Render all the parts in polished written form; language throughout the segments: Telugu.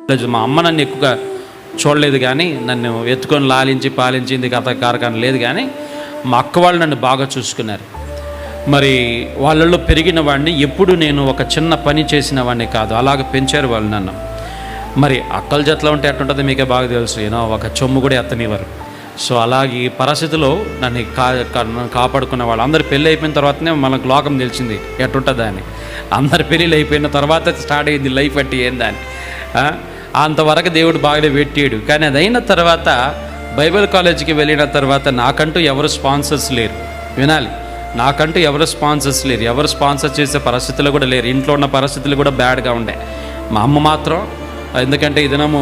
మా అమ్మ నన్ను ఎక్కువగా చూడలేదు, కానీ నన్ను ఎత్తుకొని లాలించి పాలించింది కథ కారకాన్ని లేదు, కానీ మా అక్క వాళ్ళు నన్ను బాగా చూసుకున్నారు. మరి వాళ్ళల్లో పెరిగిన వాడిని, ఎప్పుడు నేను ఒక చిన్న పని చేసిన వాడిని కాదు, అలాగ పెంచారు వాళ్ళు నన్ను. మరి అక్కల జతలో ఉంటే ఎట్టుంటుందో మీకే బాగా తెలుసు, ఒక చొమ్ము కూడా ఎత్తనివ్వరు. సో అలాగే ఈ పరిస్థితిలో నన్ను కాపాడుకున్న వాళ్ళు అందరు పెళ్ళి అయిపోయిన తర్వాతనే మనకు లోకం తెలిసింది ఎట్టుంటుందా అని. అందరి పెళ్ళిళ్ళు అయిపోయిన తర్వాత స్టార్ట్ అయింది లైఫ్ అంటే ఏందని. అంతవరకు దేవుడు బాగానే పెట్టాడు. కానీ అది అయిన తర్వాత బైబిల్ కాలేజీకి వెళ్ళిన తర్వాత నాకంటూ ఎవరు స్పాన్సర్స్ లేరు. వినాలి, నాకంటూ ఎవరు స్పాన్సర్స్ లేరు, ఎవరు స్పాన్సర్ చేసే పరిస్థితులు కూడా లేరు. ఇంట్లో ఉన్న పరిస్థితులు కూడా బ్యాడ్గా ఉండే. మా అమ్మ మాత్రం, ఎందుకంటే ఈ దినము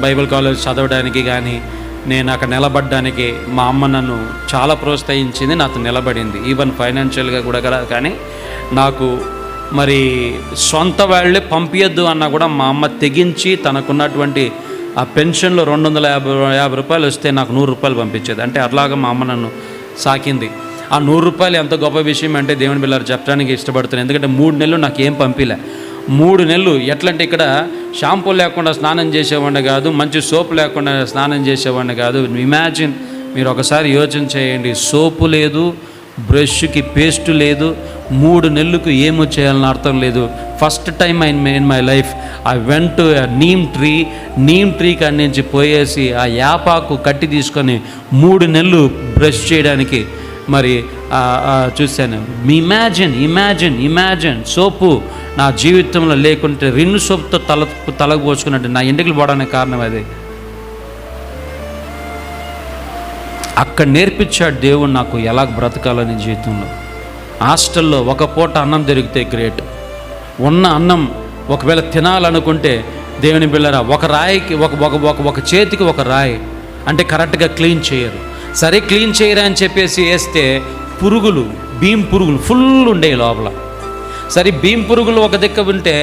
బైబిల్ కాలేజ్ చదవడానికి కానీ నేను అక్కడ నిలబడడానికి మా అమ్మ నన్ను చాలా ప్రోత్సహించింది, నాతో నిలబడింది. ఈవెన్ ఫైనాన్షియల్గా కూడా కదా. కానీ నాకు మరి సొంత వాళ్ళే పంపించద్దు అన్నా కూడా మా అమ్మ తెగించి తనకున్నటువంటి ఆ పెన్షన్లో 250 రూపాయలు వస్తే నాకు 100 రూపాయలు పంపించేది. అంటే అట్లాగా మా అమ్మ నన్ను సాకింది. ఆ 100 రూపాయలు ఎంత గొప్ప విషయం అంటే దేవుని బిడ్డలారా చెప్పడానికి ఇష్టపడుతున్నాను. ఎందుకంటే 3 నెలలు నాకు ఏం పంపిలే. 3 నెలలు ఎట్లంటే ఇక్కడ షాంపూ లేకుండా స్నానం చేసేవాడిని కాదు, మంచి సోపు లేకుండా స్నానం చేసేవాడిని కాదు. ఇమాజిన్, మీరు ఒకసారి యోచన చేయండి. సోపు లేదు, బ్రష్కి పేస్ట్ లేదు, 3 నెలలకు ఏమో చేయాలని అర్థం లేదు. First time in my life I went to neem tree కాడి నుంచి పోయేసి ఆ యాపాకు కట్టి తీసుకొని 3 నెలలు బ్రష్ చేయడానికి మరి చూశాను. ఇమాజిన్ సోపు నా జీవితంలో లేకుంటే రిన్ను సోపుతో తలకు పోసుకున్నట్టు నా ఎంటికలు పోవడానికి కారణం అది. అక్కడ నేర్పించాడు దేవుడు నాకు ఎలా బ్రతకాలని జీవితంలో. హాస్టల్లో ఒక పూట అన్నం దొరికితే గ్రేట్. ఉన్న అన్నం ఒకవేళ తినాలనుకుంటే దేవుని బిళ్ళరా ఒక రాయికి ఒక చేతికి ఒక రాయి అంటే కరెక్ట్గా క్లీన్ చేయరు. సరే క్లీన్ చేయరా అని చెప్పేసి వేస్తే పురుగులు, భీమ్ పురుగులు ఫుల్ ఉండేవి లోపల. సరే భీమ్ పురుగులు ఒక దిక్కు ఉంటే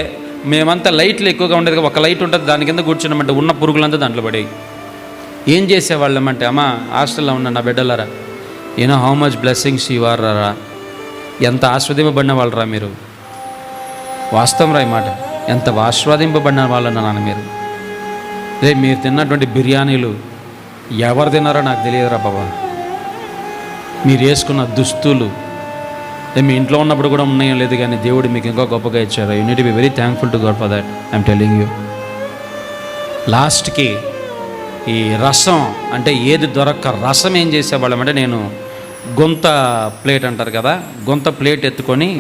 మేమంతా లైట్లు ఎక్కువగా ఉండేది, ఒక లైట్ ఉంటుంది, దాని కింద కూర్చున్నామంటే ఉన్న పురుగులంతా దాంట్లో పడేవి. ఏం చేసేవాళ్ళమంటే, అమ్మ హాస్టల్లో ఉన్న నా బిడ్డలరా, how much blessings you are రా, ఎంత ఆస్వాదింపబడిన వాళ్ళరా మీరు. వాస్తవం రా ఈ మాట, ఎంత ఆస్వాదింపబడిన వాళ్ళన్నా నాన్న మీరు. మీరు తిన్నటువంటి బిర్యానీలు ఎవరు తిన్నారో నాకు తెలియదురా బాబా. మీరు వేసుకున్న దుస్తులు మీ ఇంట్లో ఉన్నప్పుడు కూడా ఉన్నాయో లేదు, కానీ దేవుడు మీకు ఇంకా గొప్పగా ఇచ్చారు. You need to be very thankful to God for that. I'm telling you. లాస్ట్కి ఈ రసం అంటే ఏది దొరక్క రసం ఏం చేసేవాళ్ళం అంటే, నేను గొంత ప్లేట్ అంటారు కదా, గొంత ప్లేట్ ఎత్తుకొని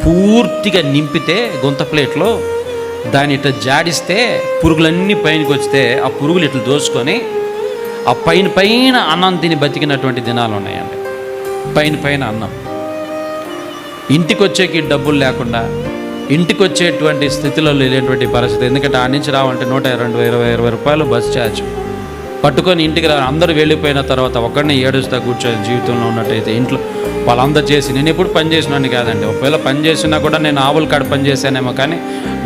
పూర్తిగా నింపితే గొంత ప్లేట్లో దాన్ని ఇట్లా జాడిస్తే పురుగులన్నీ పైనకి వస్తే ఆ పురుగులు ఇట్లా దోసుకొని ఆ పైన అన్నం తిని బతికినటువంటి దినాలు ఉన్నాయండి. పైన అన్నం ఇంటికి వచ్చేకి డబ్బులు లేకుండా, ఇంటికి వచ్చేటువంటి స్థితిలో లేనటువంటి పరిస్థితి. ఎందుకంటే ఆ నుంచి రావాలంటే 120 రూపాయలు బస్ ఛార్జ్ పట్టుకొని ఇంటికి రా. అందరూ వెళ్ళిపోయిన తర్వాత ఒక్కడిని ఏడుస్తా కూర్చొని జీవితంలో ఉన్నట్టయితే ఇంట్లో వాళ్ళందరూ చేసి, నేను ఎప్పుడు పని చేసినాను కాదండి, ఒకవేళ పని చేసినా కూడా నేను ఆవుల కాడ పని చేశానేమో, కానీ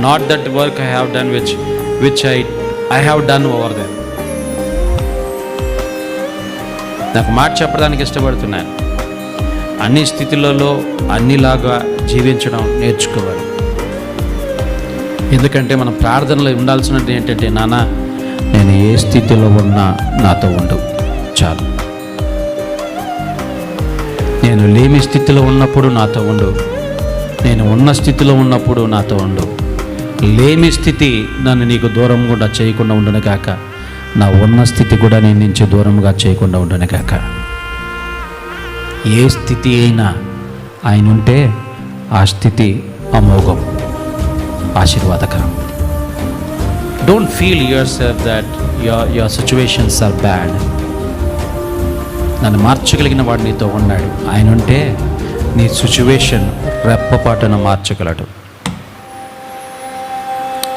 not that work I have done which I have done over then. నాకు మాట చెప్పడానికి ఇష్టపడుతున్నాను. అన్ని స్థితులలో అన్నిలాగా జీవించడం నేర్చుకోవాలి. ఎందుకంటే మనం ప్రార్థనలో ఉండాల్సినది ఏంటంటే, నాన్న నేను ఏ స్థితిలో ఉన్నా నాతో ఉండు చాలు. నేను లేమి స్థితిలో ఉన్నప్పుడు నాతో ఉండు, నేను ఉన్న స్థితిలో ఉన్నప్పుడు నాతో ఉండు. లేమి స్థితి నన్ను నీకు దూరం కూడా చేయకుండా ఉండను కాక, నా ఉన్న స్థితి కూడా నేను నుంచి దూరంగా చేయకుండా ఉండను కాక. ఏ స్థితి అయినా ఆయన ఉంటే ఆ స్థితి అమోఘం, ఆశీర్వాదకరం. Don't feel yourself that your situations are bad. నన్ను మార్చగలిగిన వాడు నీతో ఉన్నాడు. ఆయన ఉంటే నీ సిచ్యువేషన్ రెప్పపాటున మార్చగలడు.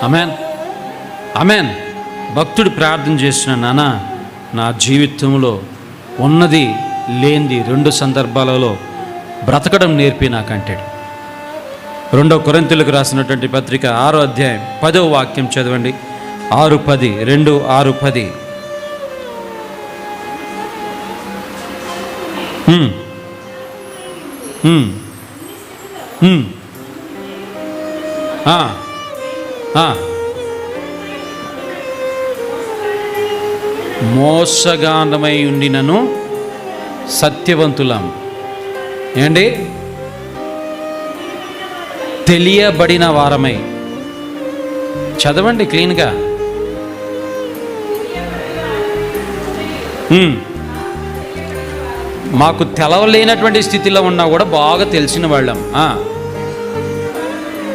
ఆమేన్, ఆమేన్. భక్తుడు ప్రార్థన చేసిన, నాన్న నా జీవితంలో ఉన్నది లేనిది 2 సందర్భాలలో బ్రతకడం నేర్పి నాకంటాడు. 2 కొరింథీయులకు రాసినటువంటి పత్రిక 6వ అధ్యాయం 10వ వాక్యం చదవండి. 6:10, 2:6-10. మోసగానమై ఉండినను సత్యవంతులం. ఏంటి? తెలియబడిన వారమై. చదవండి క్లీన్గా. మాకు తెలవలేనటువంటి స్థితిలో ఉన్నా కూడా బాగా తెలిసిన వాళ్ళం.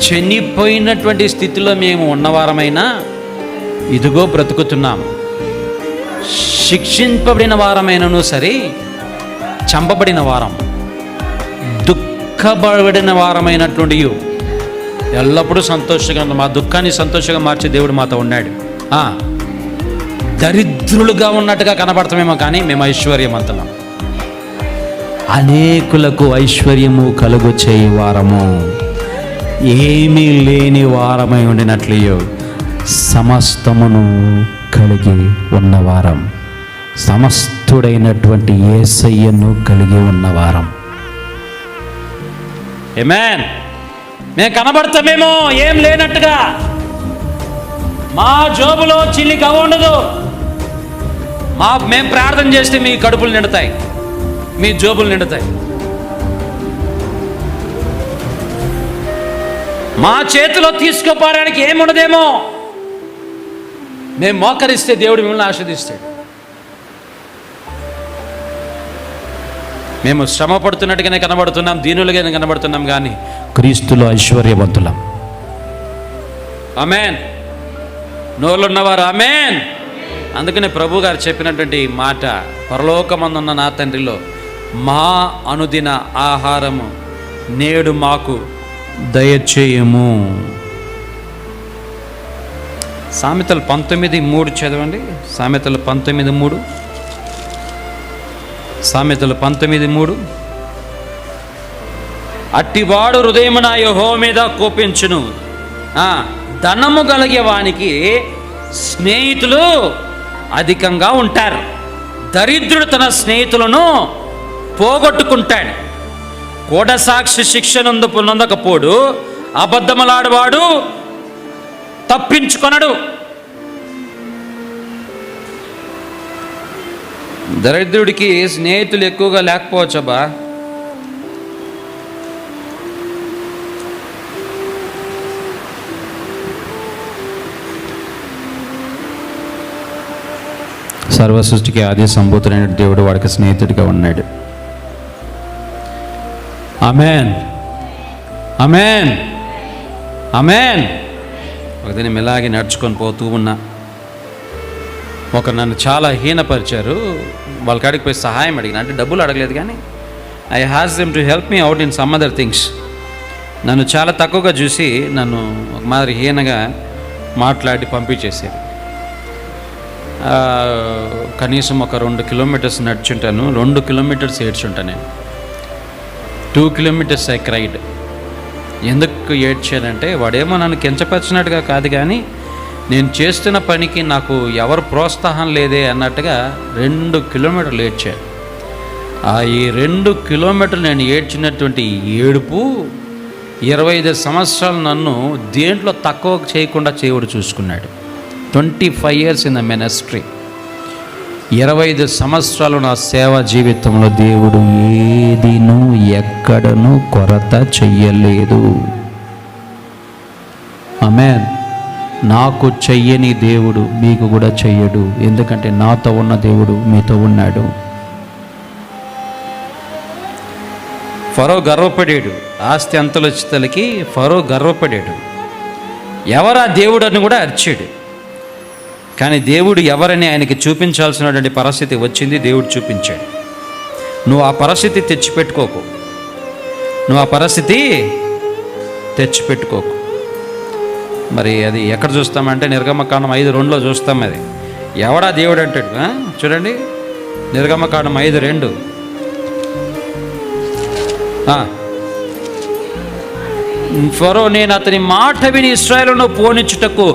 చనిపోయినటువంటి స్థితిలో మేము ఉన్నవారమైనా ఇదిగో బ్రతుకుతున్నాం. శిక్షింపబడిన వారమైనను సరే, చంపబడిన వారం, దుఃఖపడిన వారమైనటువంటి ఎల్లప్పుడూ సంతోషంగా, మా దుఃఖాన్ని సంతోషంగా మార్చే దేవుడు మాతో ఉన్నాడు. దరిద్రులుగా ఉన్నట్టుగా కనబడతామేమో కానీ మేము ఐశ్వర్యవంతులం. అనేకులకు ఐశ్వర్యము కలుగు చేయి వారము, ఏమీ లేని వారమై ఉండినట్లు సమస్తమును కలిగి ఉన్నవారం, సమస్తుడైనటువంటి యేసయ్యను కలిగి ఉన్నవారం. ఆమేన్. మేము కనబడతామేమో ఏం లేనట్టుగా, మా జోబులో చిల్లి కవ్వ ఉండదు. మేము ప్రార్థన చేస్తే మీ కడుపులు నిండుతాయి, మీ జోబులు నిండుతాయి. మా చేతిలో తీసుకుపోవడానికి ఏముండదేమో. మేము మోకరిస్తే దేవుడు మిమ్మల్ని ఆశీర్వదిస్తాడు. మేము శ్రమ పడుతున్నట్టుగానే కనబడుతున్నాం, దీనులుగానే కనబడుతున్నాం, కానీ క్రీస్తులో ఐశ్వర్యవంతులం. ఆమేన్. నోళ్ళున్నవారు ఆమేన్. అందుకనే ప్రభు గారు చెప్పినటువంటి మాట, పరలోకమందున్న నా తండ్రిలో మా అనుదిన ఆహారము నేడు మాకు దయచేయము. సామెతలు 19:3 చదవండి. సామెతలు 19:3. సామెతలు 19:3. అట్టివాడు హృదయమున యెహోవా మీద కోపించును, ధనము కలిగే వానికి స్నేహితులు అధికంగా ఉంటారు. దరిద్రుడు తన స్నేహితులను పోగొట్టుకుంటాడు. కోడసాక్షి శిక్ష నొందకపోడు, అబద్ధములాడవాడు తప్పించుకొనడు. దరిద్రుడికి స్నేహితులు ఎక్కువగా లేకపోవచ్చబ్బా. సర్వసృష్టికి ఆది సంభూతుడైన దేవుడు వాడికి స్నేహితుడిగా ఉన్నాడు. ఆమేన్, ఆమేన్, ఆమేన్. ఒకదిన ఇలాగే నడుచుకొని పోతూ ఉన్నా, ఒకరు నన్ను చాలా హీనపరిచారు. వాళ్ళ కాడికి పోయి సహాయం అడిగిన, అంటే డబ్బులు అడగలేదు, కానీ I has them to help me out in some other things. నన్ను చాలా తక్కువగా చూసి నన్ను ఒక మాదిరి హీనగా మాట్లాడి పంపించేశారు. కనీసం ఒక 2 కిలోమీటర్స్ నడుచుంటాను, 2 కిలోమీటర్స్ ఏడ్చుంటాను నేను. 2 కిలోమీటర్స్ ఐ క్రైడ్. ఎందుకు ఏడ్చానంటే, వాడేమో నన్ను కించపరిచినట్టుగా కాదు, కానీ నేను చేస్తున్న పనికి నాకు ఎవరు ప్రోత్సాహం లేదే అన్నట్టుగా 2 కిలోమీటర్లు ఏడ్చాను. ఈ 2 కిలోమీటర్లు నేను ఏడ్చినటువంటి ఏడుపు 25 సంవత్సరాలు నన్ను దేంట్లో తక్కువ చేయకుండా దేవుడు చూసుకున్నాడు. 25 years ఇన్ ద మినిస్ట్రీ. 25 సంవత్సరాలు నా సేవా జీవితంలో దేవుడు ఏదినూ ఎక్కడనూ కొరత చెయ్యలేదు. ఆమేన్. నాకు చెయ్యని దేవుడు మీకు కూడా చెయ్యడు, ఎందుకంటే నాతో ఉన్న దేవుడు మీతో ఉన్నాడు. ఫరో గర్వపడాడు, ఆస్తి అంతలొచ్చేతలకి ఫరో గర్వపడాడు. ఎవరా దేవుడు అని కూడా అరిచాడు. కానీ దేవుడు ఎవరని ఆయనకి చూపించాల్సినటువంటి పరిస్థితి వచ్చింది, దేవుడు చూపించాడు. నువ్వు ఆ పరిస్థితి తెచ్చిపెట్టుకోకు, నువ్వు ఆ పరిస్థితి తెచ్చిపెట్టుకోకు. మరి అది ఎక్కడ చూస్తామంటే నిర్గమకాండం 5:2 చూస్తాం. అది ఎవడా దేవుడు అంటాడు. చూడండి, నిర్గమకాండం 5:2. ఫరో, నేను అతని మాట విని ఇశ్రాయేలును పోనిచ్చుటకు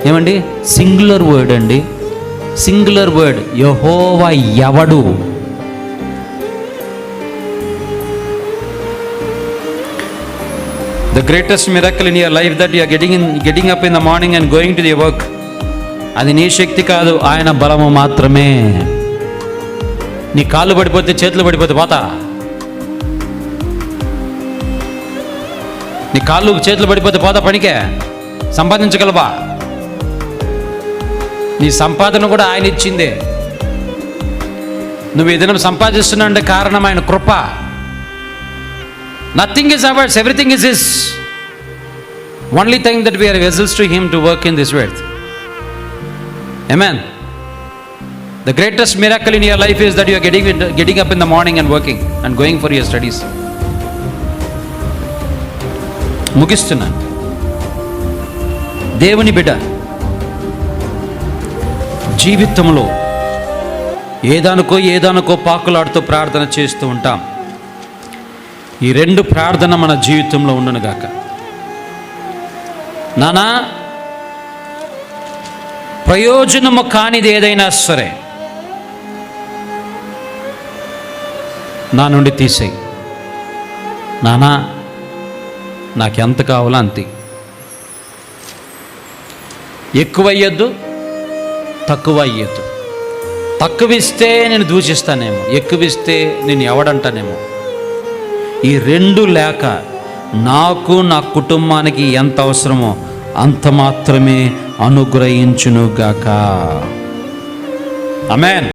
ఏమండి సింగులర్ వర్డ్ అండి, సింగులర్ వర్డ్. యెహోవా ఎవడు? The greatest miracle in your life that you are getting up in the morning and going to your work. అది నీ శక్తి కాదు, ఆయన బలము మాత్రమే. నీ కాళ్ళు పడిపోతే, చేతులు పడిపోతే పోతా? నీ కాళ్ళు చేతులు పడిపోతే పోతా పనికే? సంపాదించగలవా? నీ సంపాదన కూడా ఆయన ఇచ్చిందే. నువ్వు ఏదైనా సంపాదిస్తున్నా అంటే కారణం ఆయన కృప. Nothing is ours, everything is his. Only thing that we're vessels to him to work in this wealth. Amen. The greatest miracle in your life is that you are getting up in the morning and working and going for your studies. ముగిస్తున్నాను. దేవుని బిడ్డ జీవితంలో ఏదానికో పాకులాడుతూ ప్రార్థన చేస్తూ ఉంటాం. ఈ రెండు ప్రార్థన మన జీవితంలో ఉండునుగాక. నానా, ప్రయోజనము కానిది ఏదైనా సరే నా నుండి తీసేయి. నానా, నాకెంత కావాలో అంతే. ఎక్కువ అయ్యొద్దు, తక్కువ అయ్యొద్దు. తక్కువ ఇస్తే నేను దూషిస్తానేమో, ఎక్కువ ఇస్తే నేను ఎవడంటానేమో. ఈ రెండు లేక నాకు, నా కుటుంబానికి ఎంత అవసరమో అంత మాత్రమే అనుగ్రహించునుగాక. ఆమేన్.